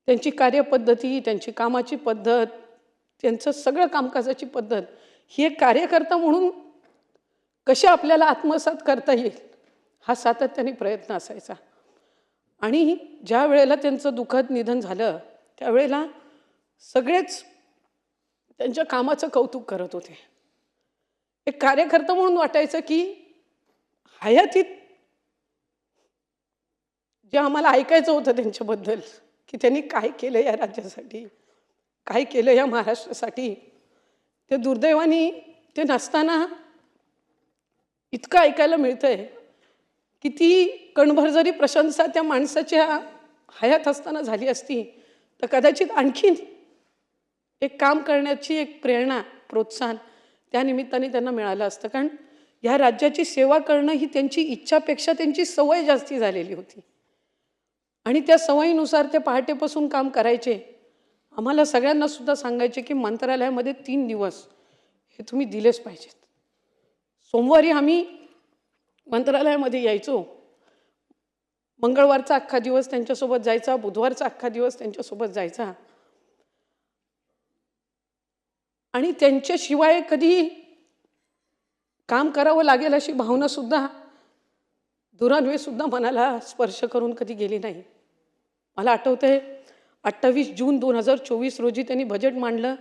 त्यांची कार्यपद्धती, त्यांची कामाची पद्धत, त्यांचं सगळं कामकाजाची पद्धत ही एक कार्यकर्ता म्हणून कशी आपल्याला आत्मसात करता येईल हा सातत्याने प्रयत्न असायचा. आणि ज्या वेळेला त्यांचं दुःखद निधन झालं त्यावेळेला सगळेच त्यांच्या कामाचं कौतुक करत होते. एक कार्यकर्ता म्हणून वाटायचं की हयातीत जे आम्हाला ऐकायचं होतं त्यांच्याबद्दल की त्यांनी काय केलं या राज्यासाठी, काय केलं या महाराष्ट्रासाठी, ते दुर्दैवाने ते नसताना इतकं ऐकायला मिळतंय. किती कणभर जरी प्रशंसा त्या माणसाच्या हयात असताना झाली असती तर कदाचित आणखीन एक काम करण्याची एक प्रेरणा, प्रोत्साहन त्या निमित्ताने त्यांना मिळालं असतं. कारण या राज्याची सेवा करणं ही त्यांची इच्छापेक्षा त्यांची सवय जास्ती झालेली होती. आणि त्या सवयीनुसार ते पहाटेपासून काम करायचे. आम्हाला सगळ्यांना सुद्धा सांगायचे की मंत्रालयामध्ये 3 दिवस हे तुम्ही दिलेच पाहिजेत. सोमवारी आम्ही मंत्रालयामध्ये यायचो. मंगळवारचा अख्खा दिवस त्यांच्यासोबत जायचा, बुधवारचा अख्खा दिवस त्यांच्यासोबत जायचा. आणि त्यांच्याशिवाय कधी काम करावं लागेल अशी भावना सुद्धा दुरान्वे सुद्धा मनाला स्पर्श करून कधी गेली नाही. मला आठवतंय 28 जून 2024 रोजी त्यांनी बजेट मांडलं.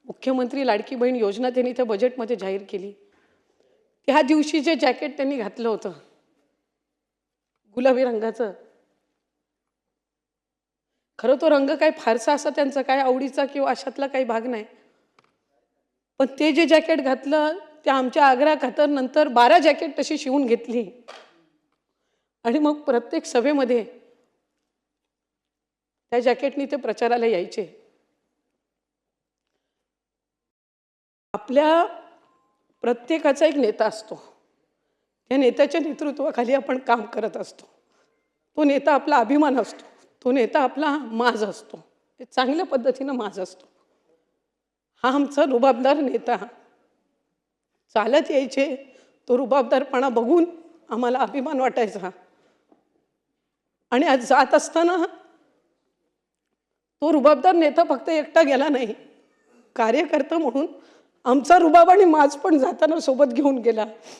मुख्यमंत्री लाडकी बहीण योजना त्यांनी त्या बजेटमध्ये जाहीर केली. त्या दिवशी जे जॅकेट त्यांनी घातलं होतं गुलाबी रंगाचं, खरं तो रंग काय फारसा असा त्यांचा काय आवडीचा किंवा अशातला काही भाग नाही. पण ते जे जॅकेट घातलं ते आमच्या आग्रा खातरनंतर 12 जॅकेट तशी शिवून घेतली. आणि मग प्रत्येक सभेमध्ये त्या जॅकेटनी ते प्रचाराला यायचे. आपल्या प्रत्येकाचा एक नेता असतो. त्या नेत्याच्या नेतृत्वाखाली आपण काम करत असतो. तो नेता आपला अभिमान असतो. तो नेता आपला माज असतो. ते चांगल्या पद्धतीनं माज असतो. हा आमचा रुबाबदार नेता. चालत यायचे, तो रुबाबदारपणा बघून आम्हाला अभिमान वाटायचा. आणि आज जात असताना तो रुबाबदार नेता फक्त एकटा गेला नाही, कार्यकर्ता म्हणून आमचा रुबाब आणि माज पण जाताना सोबत घेऊन गेला.